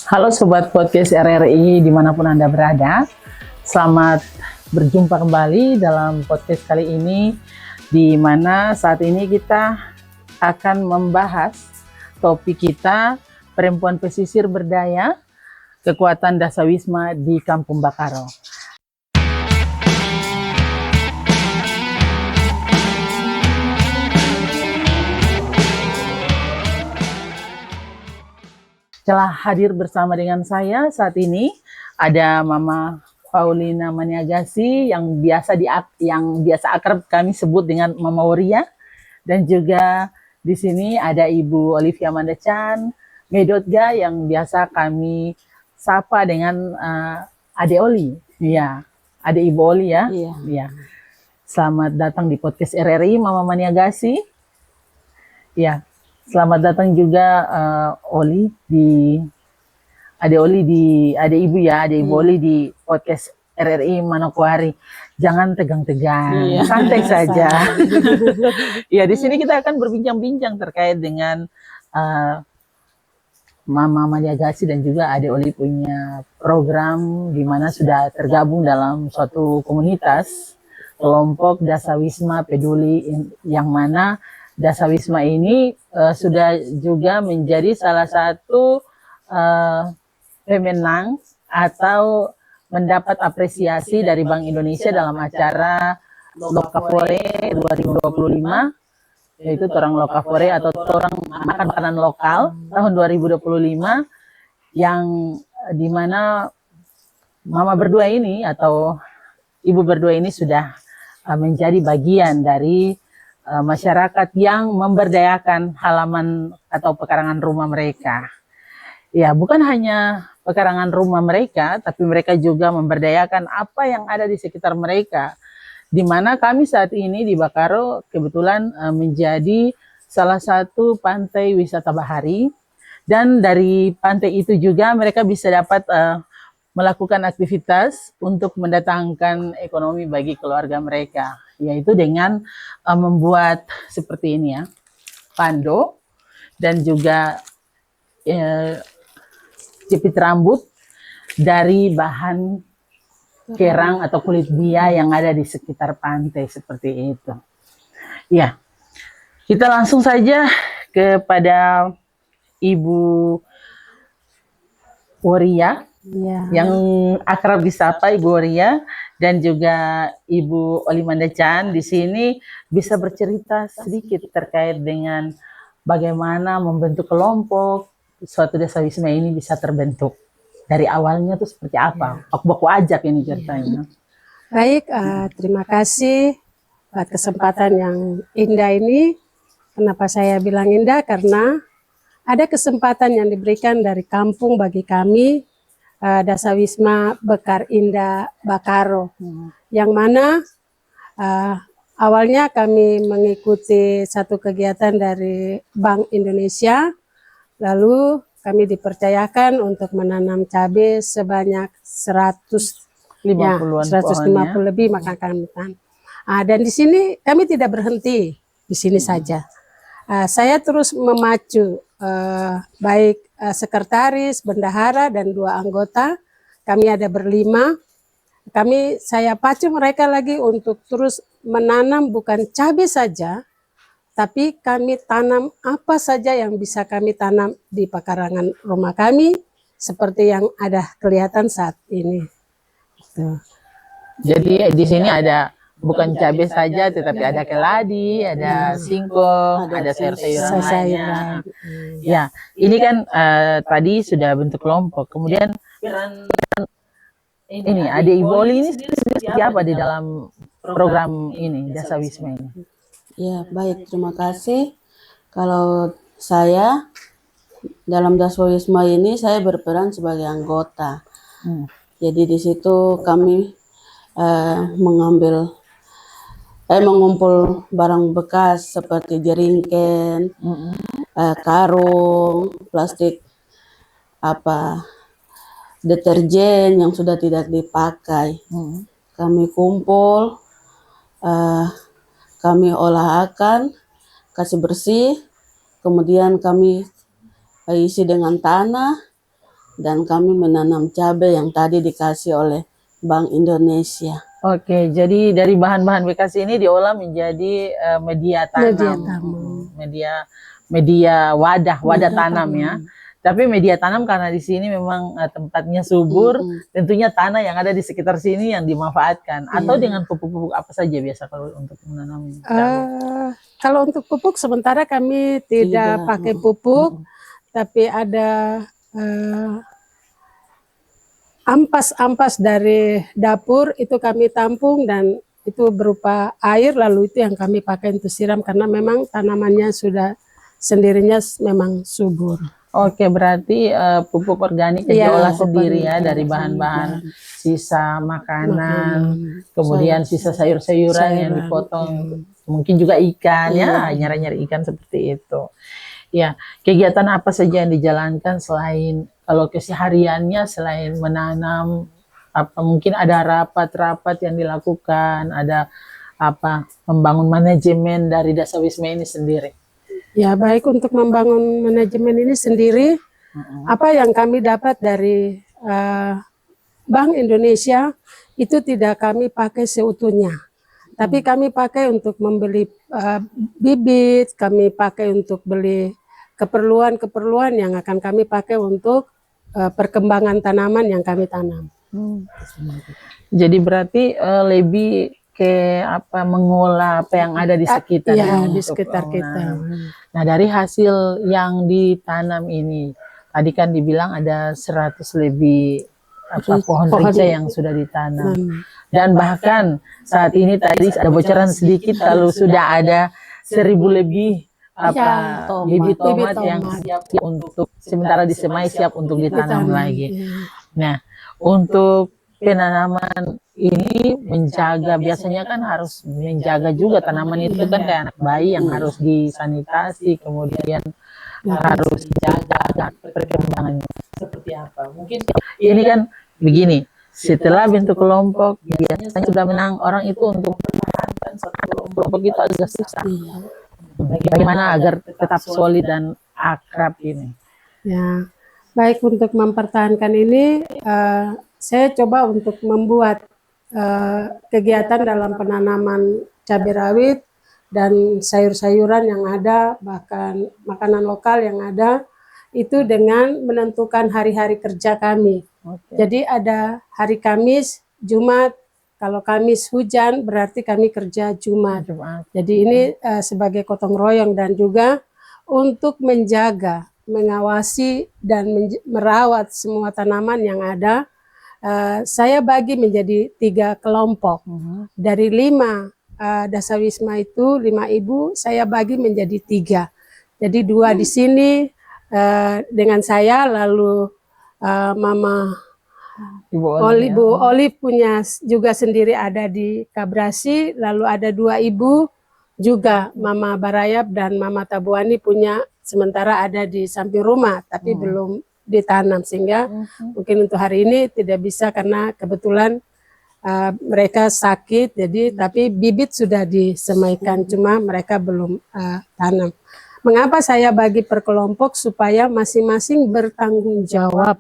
Halo Sobat Podcast RRI dimanapun Anda berada. Selamat berjumpa kembali dalam podcast kali ini, di mana saat ini kita akan membahas topik kita perempuan pesisir berdaya, kekuatan dasawisma di Kampung Bakaro. Telah hadir bersama dengan saya saat ini ada Mama Paulina Maniagasi yang biasa akrab kami sebut dengan Mama Woria, dan juga di sini ada Ibu Olivia Mandachan Medotga yang biasa kami sapa dengan Ade Oli. Iya, Ade Ibu Oli ya. Iya. Iya. Selamat datang di podcast RRI Mama Maniagasi. Ya. Selamat datang juga Oli di Ade Ibu Oli di podcast RRI Manokwari. Jangan tegang-tegang, santai saja. Ya, di sini kita akan berbincang-bincang terkait dengan Mama Maniagasi dan juga Ade Oli punya program di mana sudah tergabung dalam suatu komunitas kelompok Dasawisma Peduli, yang mana Dasawisma ini sudah juga menjadi salah satu pemenang atau mendapat apresiasi dari Bank Indonesia dalam acara Lokafore 2025, yaitu Torang Lokafore atau Torang Makan Makanan Lokal tahun 2025, yang dimana Mama berdua ini atau Ibu berdua ini sudah menjadi bagian dari masyarakat yang memberdayakan halaman atau pekarangan rumah mereka. Ya, bukan hanya pekarangan rumah mereka, tapi mereka juga memberdayakan apa yang ada di sekitar mereka. Di mana kami saat ini di Bakaro kebetulan menjadi salah satu pantai wisata bahari, dan dari pantai itu juga mereka bisa dapat melakukan aktivitas untuk mendatangkan ekonomi bagi keluarga mereka, yaitu dengan membuat seperti ini ya, pando, dan juga jepit rambut dari bahan kerang atau kulit bia yang ada di sekitar pantai seperti itu. Ya, kita langsung saja kepada Ibu Woria. Ya. Yang akrab disapa Ibu Woria, dan juga Ibu Oli Mandachan di sini bisa bercerita sedikit terkait dengan bagaimana membentuk kelompok suatu dasawisma ini bisa terbentuk. Dari awalnya tuh seperti apa? Aku ajak ini ceritanya. Baik, terima kasih buat kesempatan yang indah ini. Kenapa saya bilang indah? Karena ada kesempatan yang diberikan dari kampung bagi kami, Dasawisma Bekar Indah Bakaro, yang mana awalnya kami mengikuti satu kegiatan dari Bank Indonesia, lalu kami dipercayakan untuk menanam cabai sebanyak 150 lebih maka kami tanam. Dan di sini kami tidak berhenti di sini saja. Saya terus memacu baik sekretaris, bendahara, dan 2 anggota. Kami ada berlima. Saya pacu mereka lagi untuk terus menanam bukan cabai saja, tapi kami tanam apa saja yang bisa kami tanam di pekarangan rumah kami, seperti yang ada kelihatan saat ini. Jadi di sini ada bukan cabai saja, tetapi ada keladi, ada singkong, ada sayur-sayuran lainnya. Ya, ini kan tadi sudah bentuk kelompok. Kemudian ini Ade Ibu Oli ini seperti apa di dalam program ini, Dasawisma ini? Ya, baik, terima kasih. Kalau saya dalam Dasawisma ini saya berperan sebagai anggota. Jadi di situ kami mengumpul barang bekas seperti jeringken, karung, plastik deterjen yang sudah tidak dipakai. Kami kumpul, kami olah akan, kasih bersih, kemudian kami isi dengan tanah, dan kami menanam cabai yang tadi dikasih oleh Bank Indonesia. Oke, jadi dari bahan-bahan bekas ini diolah menjadi media tanam, media wadah tanam ya. Tapi media tanam karena di sini memang tempatnya subur, tentunya tanah yang ada di sekitar sini yang dimanfaatkan. Atau dengan pupuk-pupuk apa saja biasa kalau untuk menanam cabai? Kalau untuk pupuk sementara kami tidak pakai pupuk, tapi ada ampas-ampas dari dapur itu kami tampung dan itu berupa air, lalu itu yang kami pakai untuk siram karena memang tanamannya sudah sendirinya memang subur. Oke, berarti pupuk organik yang diolah sendiri ya dari bahan-bahan sisa makanan, kemudian sisa sayur-sayuran yang dipotong, mungkin juga ikan ya, nyari-nyari ikan seperti itu. Ya, kegiatan apa saja yang dijalankan selain kalau kesehariannya selain menanam, apa mungkin ada rapat-rapat yang dilakukan, ada apa membangun manajemen dari Dasawisma ini sendiri? Ya, baik untuk membangun manajemen ini sendiri, apa yang kami dapat dari Bank Indonesia itu tidak kami pakai seutuhnya. Tapi kami pakai untuk membeli bibit, kami pakai untuk beli keperluan-keperluan yang akan kami pakai untuk perkembangan tanaman yang kami tanam. Jadi berarti lebih ke apa mengolah apa yang ada di sekitar di sekitar kita. Nah, dari hasil yang ditanam ini tadi kan dibilang ada 100 lebih pohon rica yang sudah ditanam. Dan bahkan saat ini tadi ada bocoran sedikit kalau sudah ada 1000 lebih bibit tomat yang siap untuk sementara disemai siap untuk ditanam lagi. Nah, untuk penanaman ini menjaga, biasanya kan harus menjaga juga tanaman itu kan kayak anak bayi yang harus disanitasi, kemudian harus dijaga perkembangannya seperti apa. Mungkin ini kan begini, setelah bentuk kelompok biasanya sudah menang orang itu untuk mempertahankan satu kelompok itu agak susah. Bagaimana agar tetap solid dan akrab ini? Ya, baik untuk mempertahankan ini saya coba untuk membuat kegiatan dalam penanaman cabai rawit dan sayur-sayuran yang ada, bahkan makanan lokal yang ada, itu dengan menentukan hari-hari kerja kami. Jadi ada hari Kamis, Jumat, kalau Kamis hujan berarti kami kerja Jumat. Jadi ini sebagai gotong royong dan juga untuk menjaga, mengawasi dan merawat semua tanaman yang ada. Saya bagi menjadi 3 kelompok. Dari 5 Dasawisma itu 5 ibu saya bagi menjadi 3. Jadi 2 di sini dengan saya, lalu Mama Ibu Olive punya juga sendiri ada di Kabrasi, lalu ada 2 ibu juga Mama Barayap dan Mama Tabuani punya sementara ada di samping rumah tapi belum ditanam, sehingga mungkin untuk hari ini tidak bisa karena kebetulan mereka sakit, jadi tapi bibit sudah disemaikan, cuma mereka belum tanam. Mengapa saya bagi per kelompok? Supaya masing-masing bertanggung jawab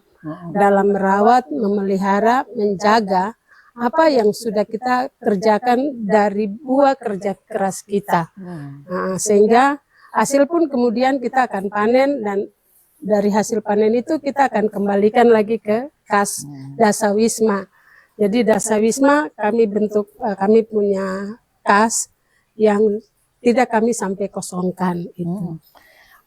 dalam merawat, memelihara, menjaga apa yang sudah kita kerjakan dari buah kerja keras kita. Sehingga hasil pun kemudian kita akan panen, dan dari hasil panen itu kita akan kembalikan lagi ke kas Dasawisma. Jadi Dasawisma kami bentuk, kami punya kas yang tidak kami sampai kosongkan itu.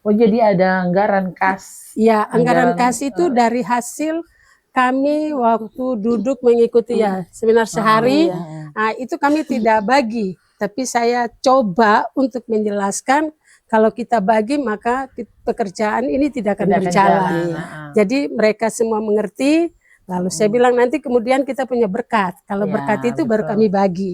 Oh, jadi ada anggaran kas? Ya, anggaran kas itu dari hasil kami waktu duduk mengikuti seminar sehari. Nah, itu kami tidak bagi, tapi saya coba untuk menjelaskan kalau kita bagi maka pekerjaan ini tidak akan berjalan. Jadi mereka semua mengerti. Lalu saya bilang nanti kemudian kita punya berkat. Kalau berkat itu baru kami bagi.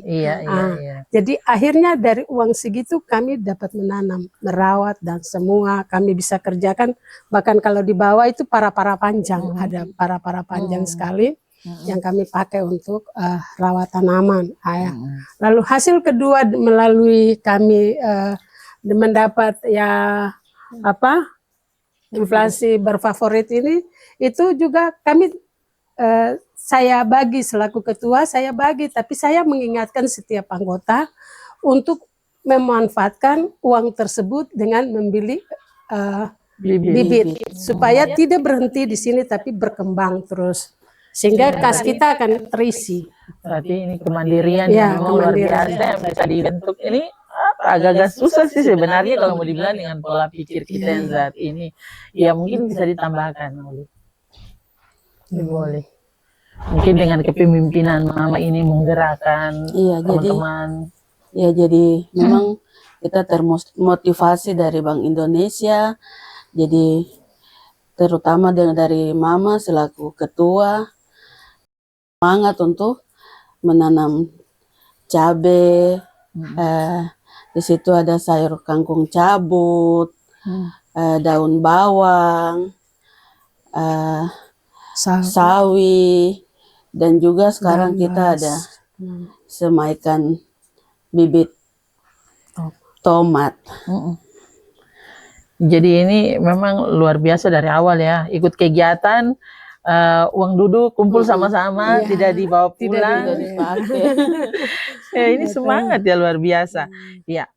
Jadi akhirnya dari uang segitu kami dapat menanam, merawat, dan semua kami bisa kerjakan. Bahkan kalau di bawah itu para-para panjang, ada para-para panjang sekali yang kami pakai untuk rawat tanaman. Lalu hasil kedua melalui kami mendapat inflasi berfavorit ini, itu juga kami saya bagi selaku ketua, saya bagi, tapi saya mengingatkan setiap anggota untuk memanfaatkan uang tersebut dengan membeli bibit supaya tidak berhenti di sini tapi berkembang terus, sehingga kas kita akan terisi. Berarti ini kemandirian Ya, yang memang luar kemandirian. biasa yang bisa dibentuk. Ini agak-agak susah sih sebenarnya kalau mau dibilang dengan pola pikir kita yang saat ini. Ya mungkin bisa ditambahkan, Oli. Ini boleh. Mungkin dengan kepemimpinan Mama ini menggerakkan Iya, teman-teman. jadi memang kita termotivasi dari Bank Indonesia. Jadi terutama dari Mama selaku ketua, semangat untuk menanam cabai. Di situ ada sayur kangkung cabut, daun bawang, sawi, dan juga sekarang kita ada semaikan bibit tomat. Jadi ini memang luar biasa dari awal ya, ikut kegiatan, uang duduk kumpul sama-sama, tidak dibawa pulang. Tidak dipakai. Ya, ini semangat ya luar biasa. Ya,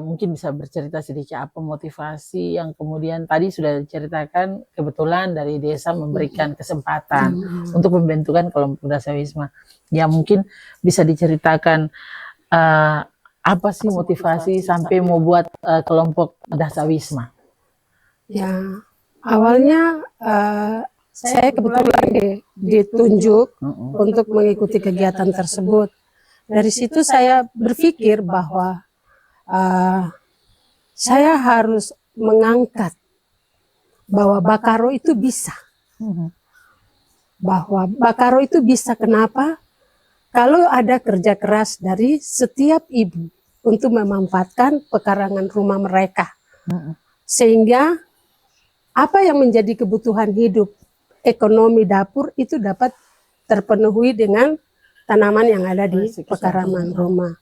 mungkin bisa bercerita sedikit apa motivasi yang kemudian tadi sudah diceritakan, kebetulan dari desa memberikan kesempatan untuk pembentukan kelompok Dasawisma. Ya mungkin bisa diceritakan apa sih motivasi sampai mau buat kelompok Dasawisma? Ya, awalnya saya kebetulan ditunjuk untuk mengikuti kegiatan tersebut. Dari situ saya berpikir bahwa saya harus mengangkat bahwa Bakaro itu bisa. Bahwa Bakaro itu bisa, kenapa? Kalau ada kerja keras dari setiap ibu untuk memanfaatkan pekarangan rumah mereka. Sehingga apa yang menjadi kebutuhan hidup, ekonomi dapur itu dapat terpenuhi dengan tanaman yang ada di pekarangan rumah.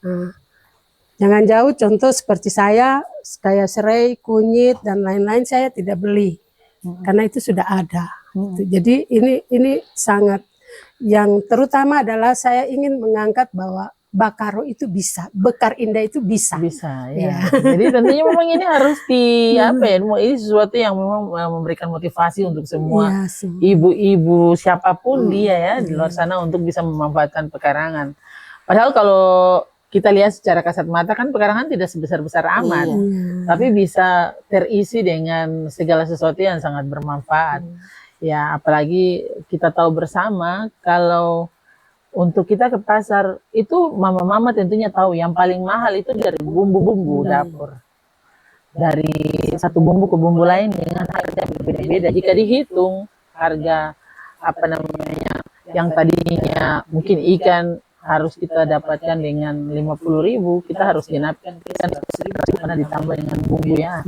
Nah, jangan jauh, contoh seperti saya, kayak serai, kunyit, dan lain-lain saya tidak beli. Karena itu sudah ada. Jadi ini sangat, yang terutama adalah saya ingin mengangkat bahwa Bakaro itu bisa, Bekar Indah itu bisa. Bisa, ya. Jadi tentunya memang ini harus apa ya? Ini sesuatu yang memang memberikan motivasi untuk semua ibu-ibu siapapun dia ya di luar sana untuk bisa memanfaatkan pekarangan. Padahal kalau kita lihat secara kasat mata kan pekarangan tidak sebesar-besar amat, tapi bisa terisi dengan segala sesuatu yang sangat bermanfaat. Ya, apalagi kita tahu bersama kalau untuk kita ke pasar itu mama-mama tentunya tahu yang paling mahal itu dari bumbu-bumbu dapur. Dari satu bumbu ke bumbu lain dengan harga berbeda-beda. Jika dihitung harga apa namanya yang tadinya mungkin ikan harus kita dapatkan dengan 50.000, kita harus genapkan kita karena ditambah dengan bumbu ya.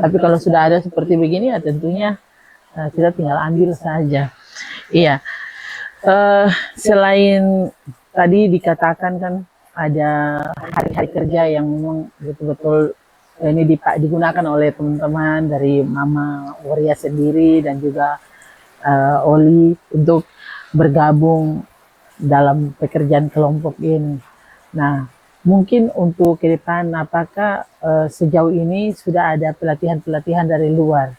Tapi kalau sudah ada seperti begini ya tentunya kita tinggal ambil saja. Iya. Selain tadi dikatakan kan ada hari-hari kerja yang memang betul-betul ini digunakan oleh teman-teman dari Mama Waria sendiri dan juga Oli untuk bergabung dalam pekerjaan kelompok ini. Nah, mungkin untuk ke depan apakah sejauh ini sudah ada pelatihan-pelatihan dari luar?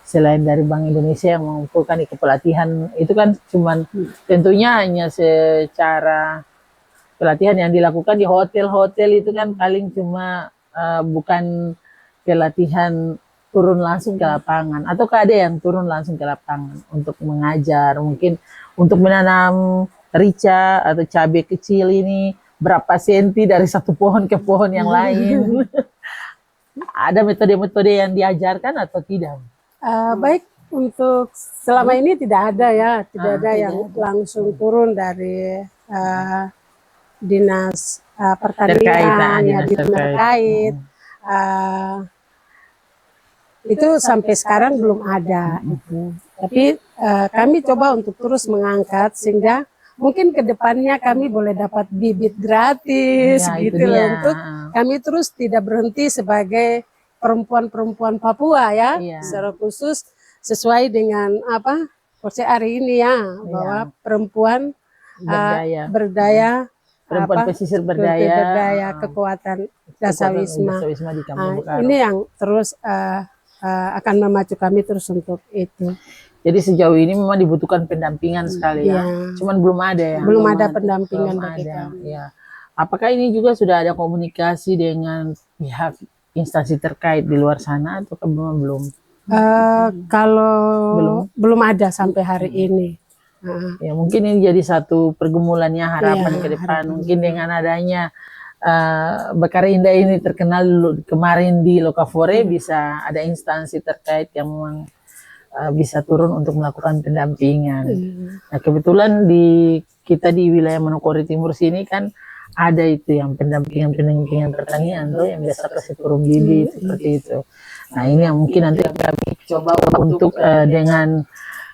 Selain dari Bank Indonesia yang mengumpulkan pelatihan itu kan cuman tentunya hanya secara pelatihan yang dilakukan di hotel-hotel itu kan paling cuma bukan pelatihan turun langsung ke lapangan, atau ada yang turun langsung ke lapangan untuk mengajar, mungkin untuk menanam rica atau cabai kecil ini berapa senti dari satu pohon ke pohon yang lain. Ada metode-metode yang diajarkan atau tidak? Baik, untuk selama ini tidak ada ya, tidak ada yang langsung turun dari dinas pertanian, ya dinas terkait. Itu sampai sekarang belum ada. Tapi kami coba untuk terus mengangkat sehingga mungkin kedepannya kami boleh dapat bibit gratis Ya, gitu loh, untuk kami terus tidak berhenti sebagai perempuan-perempuan Papua ya, secara khusus sesuai dengan apa konsep hari ini ya, bahwa perempuan berdaya, perempuan apa, pesisir berdaya, kekuatan Dasawisma. Dasawisma di Kampung Bekaro. Ini yang terus akan memacu kami terus untuk itu. Jadi sejauh ini memang dibutuhkan pendampingan sekali ya. Cuman belum ada ya. Belum ada pendampingan bagi ada, kami. ya. Apakah ini juga sudah ada komunikasi dengan pihak instansi terkait di luar sana atau belum? Kalau belum ada sampai hari ini. Ya mungkin ini jadi satu pergumulannya harapan ke depan. Mungkin dengan adanya Bekaro Indah ini terkenal kemarin di Lokafore, bisa ada instansi terkait yang memang bisa turun untuk melakukan pendampingan. Nah kebetulan kita di wilayah Manokwari Timur sini kan ada itu yang pendampingan pertanian tuh yang biasa kasih turun bibit seperti itu. Nah ini yang mungkin nanti kami coba untuk dengan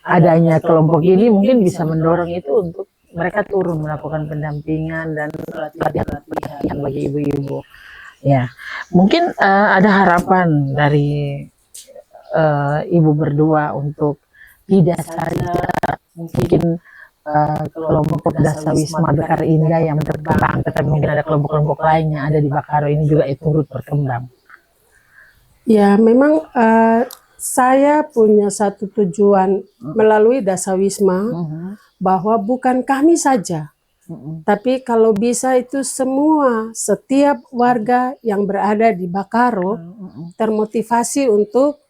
adanya kelompok ini mungkin bisa mendorong itu untuk mereka turun melakukan pendampingan dan pelatihan bagi ibu-ibu. Ya, mungkin ada harapan dari ibu berdua untuk tidak saja mungkin kelompok Dasawisma Bekaro Indah yang berkembang, tetapi mungkin ada kelompok-kelompok lain yang ada di Bekaro ini juga turut berkembang. Ya, memang saya punya satu tujuan melalui Dasawisma, bahwa bukan kami saja, tapi kalau bisa itu semua, setiap warga yang berada di Bekaro termotivasi untuk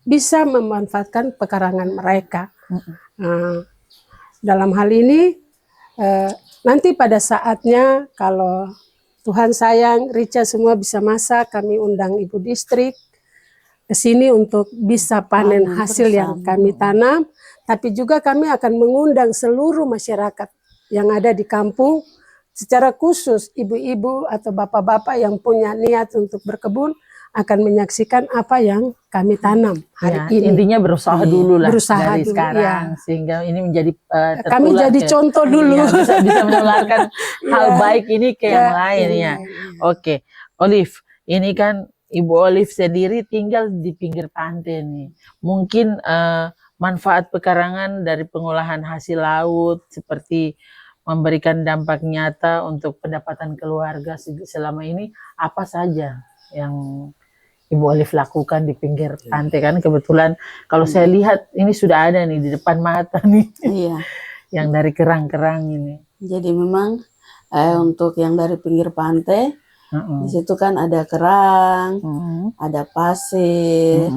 bisa memanfaatkan pekarangan mereka. Dalam hal ini nanti pada saatnya kalau Tuhan sayang, Rica semua bisa masak, kami undang Ibu Distrik ke sini untuk bisa panen hasil yang kami tanam, tapi juga kami akan mengundang seluruh masyarakat yang ada di kampung, secara khusus ibu-ibu atau bapak-bapak yang punya niat untuk berkebun akan menyaksikan apa yang kami tanam hari ini. Intinya berusaha dulu lah dari dulu, sekarang sehingga ini menjadi kami jadi contoh dulu, bisa menularkan hal baik ini ke yang lain ya. Oke, Olive, ini kan Ibu Olive sendiri tinggal di pinggir pantai nih. Mungkin manfaat pekarangan dari pengolahan hasil laut seperti memberikan dampak nyata untuk pendapatan keluarga selama ini apa saja yang Ibu Olive lakukan di pinggir pantai? Kan kebetulan kalau saya lihat ini sudah ada nih di depan mata nih. Iya. Yang dari kerang-kerang ini. Jadi memang untuk yang dari pinggir pantai, di situ kan ada kerang, ada pasir.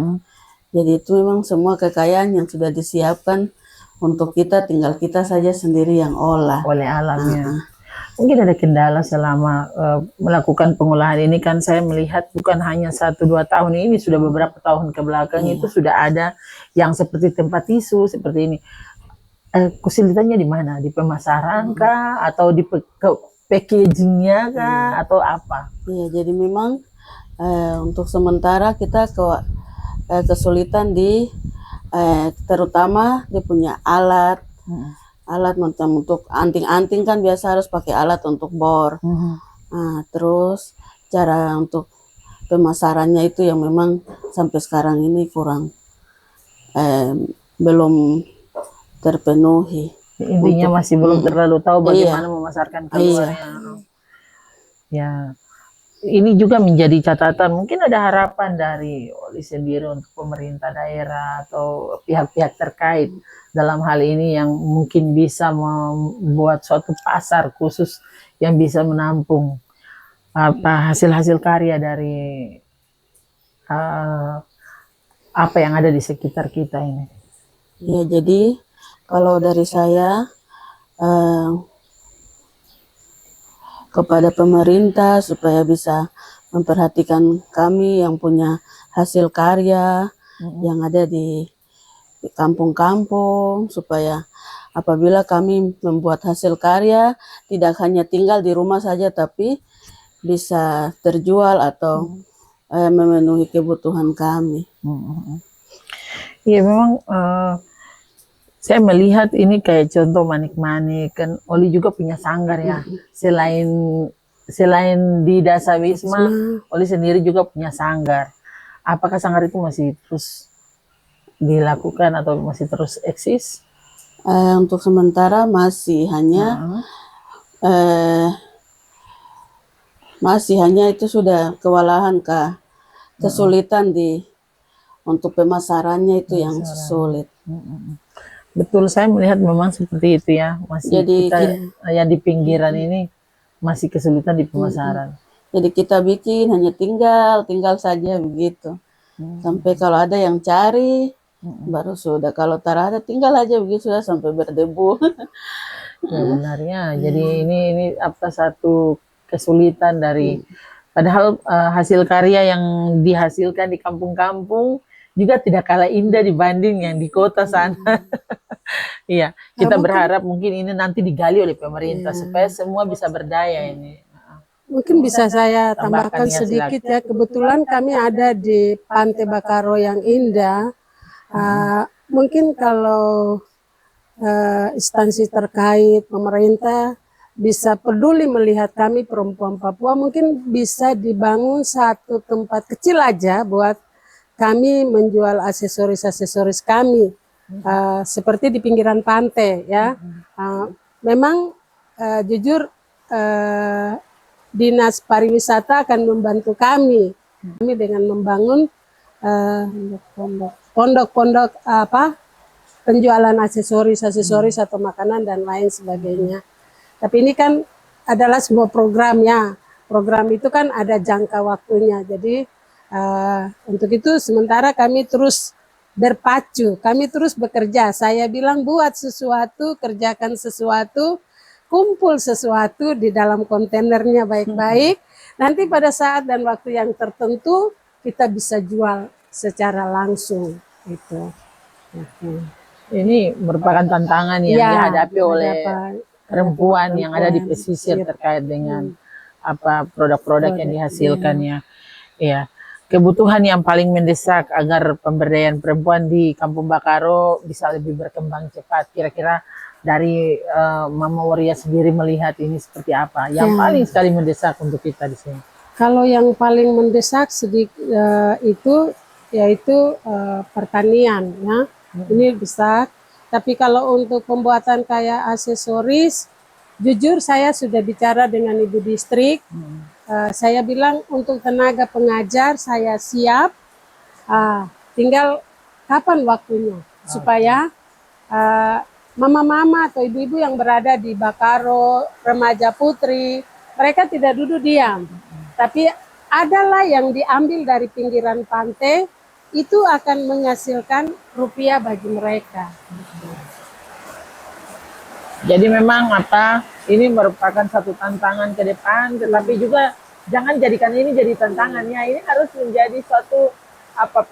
Jadi itu memang semua kekayaan yang sudah disiapkan untuk kita, tinggal kita saja sendiri yang olah. Oleh alamnya. Mungkin ada kendala selama melakukan pengolahan ini, kan saya melihat bukan hanya 1-2 tahun ini, sudah beberapa tahun ke belakang itu sudah ada yang seperti tempat tisu seperti ini. Kesulitannya di mana? Di pemasaran kah? Atau di packagingnya kah? Atau apa? Iya, jadi memang untuk sementara kita kesulitan di terutama dia punya alat. Alat macam untuk anting-anting kan biasa harus pakai alat untuk bor. Nah, terus cara untuk pemasarannya itu yang memang sampai sekarang ini kurang belum terpenuhi. Intinya masih belum terlalu tahu bagaimana memasarkan keluarnya. Ya, ini juga menjadi catatan. Mungkin ada harapan dari Oli sendiri untuk pemerintah daerah atau pihak-pihak terkait dalam hal ini yang mungkin bisa membuat suatu pasar khusus yang bisa menampung hasil-hasil karya dari apa yang ada di sekitar kita ini. Ya, jadi kalau dari saya kepada pemerintah supaya bisa memperhatikan kami yang punya hasil karya yang ada di kampung-kampung, supaya apabila kami membuat hasil karya tidak hanya tinggal di rumah saja tapi bisa terjual atau memenuhi kebutuhan kami. Iya, memang saya melihat ini kayak contoh manik-manik, kan Oli juga punya sanggar ya. Selain di Dasawisma, Oli sendiri juga punya sanggar. Apakah sanggar itu masih terus dilakukan atau masih terus eksis? Untuk sementara masih hanya itu sudah kewalahan Kak. Kesulitan untuk pemasarannya itu yang sulit. Betul, saya melihat memang seperti itu ya. Masih Jadi kita yang di pinggiran ini masih kesulitan di pemasaran. Jadi kita bikin hanya tinggal saja begitu. Sampai kalau ada yang cari baru sudah. Kalau tak ada tinggal aja begitu sudah sampai berdebu. Ya benarnya. Jadi ini apa satu kesulitan dari padahal hasil karya yang dihasilkan di kampung-kampung juga tidak kalah indah dibanding yang di kota sana. Iya, kita berharap mungkin ini nanti digali oleh pemerintah supaya semua bisa berdaya ini. Mungkin bisa saya Tambahkan tambahkan ya, sedikit ya. Kebetulan kami ada di Pantai Bakaro yang indah. Mungkin kalau instansi terkait pemerintah bisa peduli melihat kami perempuan Papua, mungkin bisa dibangun satu tempat kecil aja buat kami menjual aksesoris-aksesoris kami. Seperti di pinggiran pantai ya. Memang jujur Dinas Pariwisata akan membantu kami dengan membangun pondok-pondok penjualan aksesoris atau makanan dan lain sebagainya. Tapi ini kan adalah sebuah program ya. Program itu kan ada jangka waktunya. Jadi untuk itu sementara kami terus berpacu, kami terus bekerja. Saya bilang buat sesuatu, kerjakan sesuatu, kumpul sesuatu di dalam kontainernya baik-baik. Nanti pada saat dan waktu yang tertentu kita bisa jual secara langsung. Itu. Ini merupakan tantangan yang dihadapi oleh perempuan yang ada di pesisir terkait dengan apa produk-produk yang dihasilkannya. Ya, kebutuhan yang paling mendesak agar pemberdayaan perempuan di Kampung Bakaro bisa lebih berkembang cepat. Kira-kira dari Mama Woria sendiri melihat ini seperti apa? Yang paling sekali mendesak untuk kita di sini. Kalau yang paling mendesak itu yaitu pertanian ya. Ini besar. Tapi kalau untuk pembuatan kayak aksesoris, jujur saya sudah bicara dengan Ibu Distrik. Saya bilang untuk tenaga pengajar saya siap. Tinggal kapan waktunya supaya mama-mama atau ibu-ibu yang berada di Bakaro, remaja putri, mereka tidak duduk diam. Tapi adalah yang diambil dari pinggiran pantai, itu akan menghasilkan rupiah bagi mereka. Jadi memang ini merupakan satu tantangan ke depan, tetapi juga jangan jadikan ini jadi tantangan ya. Ini harus menjadi suatu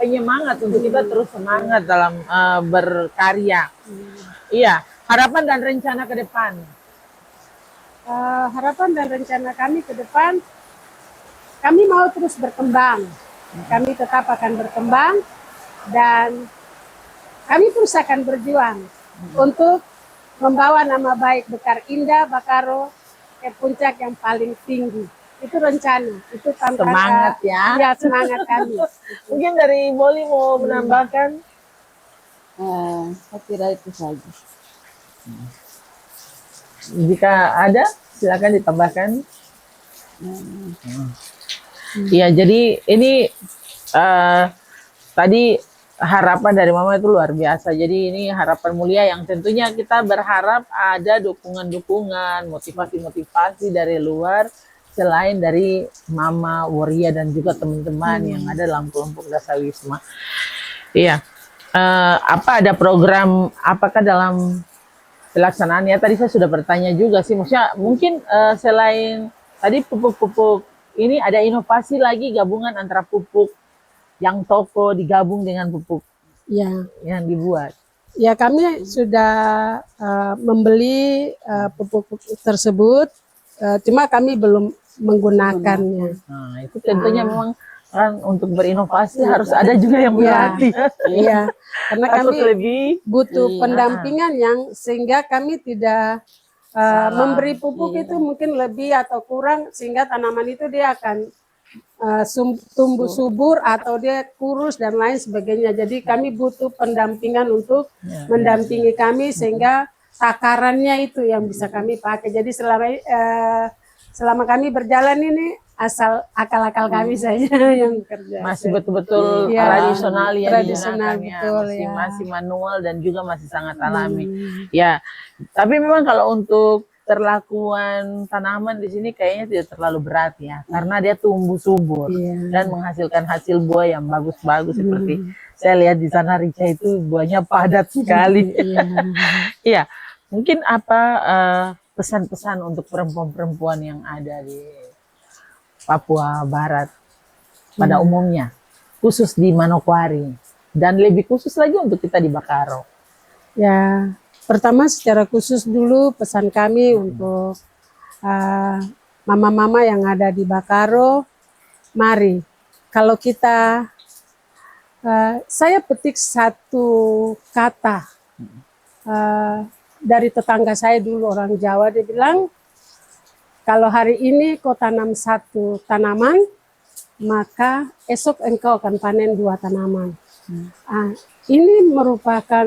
penyemangat untuk kita terus semangat dalam berkarya. Iya, harapan dan rencana ke depan. Harapan dan rencana kami ke depan, kami mau terus berkembang. Kami tetap akan berkembang dan kami terus akan berjuang untuk membawa nama baik Bekar Indah Bakaro ke puncak yang paling tinggi. Itu rencana, itu tantangan. Semangat ya. Ya, semangat kami. Mungkin dari Molly mau menambahkan? Saya kira itu saja. Jika ada, silakan ditambahkan. Iya, jadi ini tadi harapan dari Mama itu luar biasa. Jadi ini harapan mulia yang tentunya kita berharap ada dukungan-dukungan, motivasi-motivasi dari luar selain dari Mama Woria dan juga teman-teman yang ada dalam kelompok Dasawisma. Iya. Ada program apakah dalam pelaksanaannya? Tadi saya sudah bertanya juga sih, maksudnya mungkin selain tadi pupuk-pupuk ini ada inovasi lagi gabungan antara pupuk yang toko digabung dengan pupuk yang dibuat. Ya, kami sudah membeli pupuk tersebut, cuma kami belum menggunakannya. Nah, itu tentunya memang kan untuk berinovasi harus ada juga yang berlatih. Iya, karena kami lebih butuh pendampingan yang sehingga kami tidak memberi pupuk itu mungkin lebih atau kurang sehingga tanaman itu dia akan tumbuh subur atau dia kurus dan lain sebagainya. Jadi kami butuh pendampingan untuk mendampingi kami sehingga takarannya itu yang bisa kami pakai. Jadi selama kami berjalan ini asal akal-akal kami saja yang kerja. Masih betul-betul Ya, tradisional ya, tradisional digunakannya. betul masih, ya. masih manual dan juga masih sangat alami. Ya, tapi memang kalau untuk perlakuan tanaman di sini kayaknya tidak terlalu berat ya, karena dia tumbuh subur dan menghasilkan hasil buah yang bagus-bagus seperti saya lihat di sana rica itu buahnya padat sekali. Iya, mungkin apa pesan-pesan untuk perempuan-perempuan yang ada di Papua Barat pada umumnya, khusus di Manokwari dan lebih khusus lagi untuk kita di Bakaro? Ya, pertama secara khusus dulu pesan kami untuk mama-mama yang ada di Bakaro, mari kalau kita saya petik satu kata dari tetangga saya dulu, orang Jawa, dia bilang kalau hari ini kau tanam satu tanaman, maka esok engkau akan panen 2 tanaman. Ini merupakan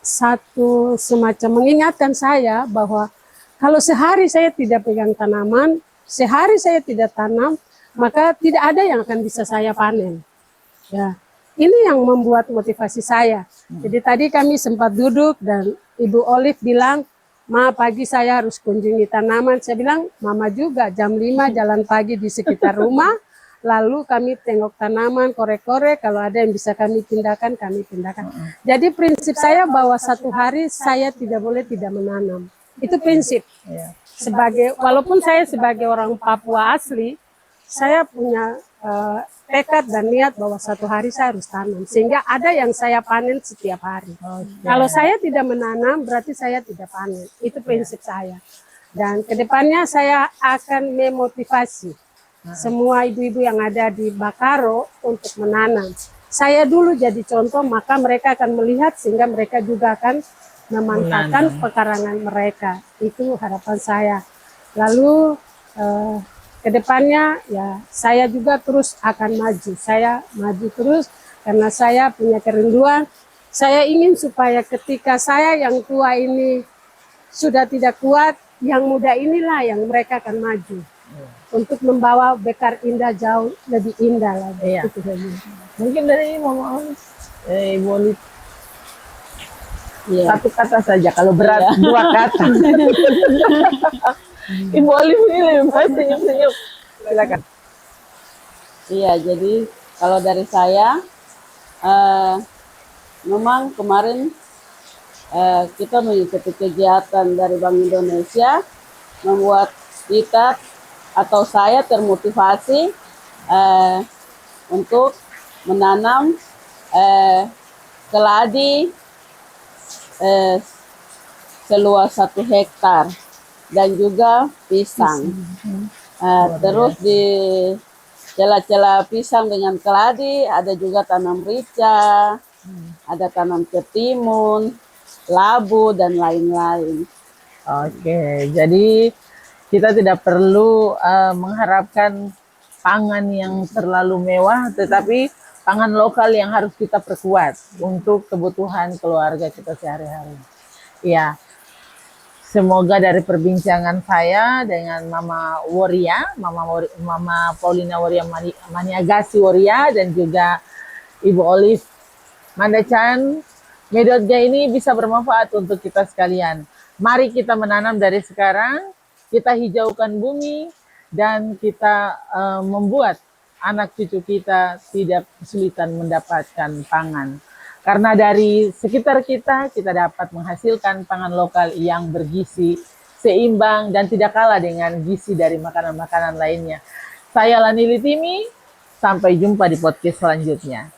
satu semacam mengingatkan saya bahwa kalau sehari saya tidak pegang tanaman, sehari saya tidak tanam, maka tidak ada yang akan bisa saya panen. Ya, ini yang membuat motivasi saya. Jadi tadi kami sempat duduk dan Ibu Olive bilang, Ma, pagi saya harus kunjungi tanaman. Saya bilang, Mama juga jam 5 jalan pagi di sekitar rumah. Lalu kami tengok tanaman, korek-korek. Kalau ada yang bisa kami pindahkan, kami pindahkan. Jadi prinsip saya bahwa satu hari saya tidak boleh tidak menanam. Itu prinsip. Walaupun saya sebagai orang Papua asli, saya punya tekad dan niat bahwa satu hari saya harus tanam. Sehingga ada yang saya panen setiap hari. Kalau saya tidak menanam, berarti saya tidak panen. Itu prinsip saya. Dan kedepannya saya akan memotivasi semua ibu-ibu yang ada di Bakaro untuk menanam. Saya dulu jadi contoh, maka mereka akan melihat sehingga mereka juga akan memanfaatkan pekarangan mereka. Itu harapan saya. Lalu kedepannya ya saya juga terus akan maju. Saya maju terus karena saya punya kerinduan. Saya ingin supaya ketika saya yang tua ini sudah tidak kuat, yang muda inilah yang mereka akan maju. Untuk membawa Bekar Indah jauh lebih indah lagi. Iya. Mungkin dari Mama Ibu Olive, satu kata saja, kalau berat 2 kata. Ibu Olive ini lebih baik senyum-senyum. Silakan. Iya, jadi kalau dari saya, memang kemarin kita mengikuti kegiatan dari Bank Indonesia, membuat kita atau saya termotivasi untuk menanam keladi seluas 1 hektar dan juga pisang. Terus di celah-celah pisang dengan keladi ada juga tanam rica, ada tanam ketimun, labu dan lain-lain. Oke, jadi kita tidak perlu mengharapkan pangan yang terlalu mewah, tetapi pangan lokal yang harus kita perkuat untuk kebutuhan keluarga kita sehari-hari. Ya, semoga dari perbincangan saya dengan Mama Woria, Mama Paulina Woria Maniagasi Woria, dan juga Ibu Olive Mandachan Medodja ini bisa bermanfaat untuk kita sekalian. Mari kita menanam dari sekarang, kita hijaukan bumi, dan kita membuat anak cucu kita tidak kesulitan mendapatkan pangan. Karena dari sekitar kita dapat menghasilkan pangan lokal yang bergizi, seimbang, dan tidak kalah dengan gizi dari makanan-makanan lainnya. Saya Lani Litimi, sampai jumpa di podcast selanjutnya.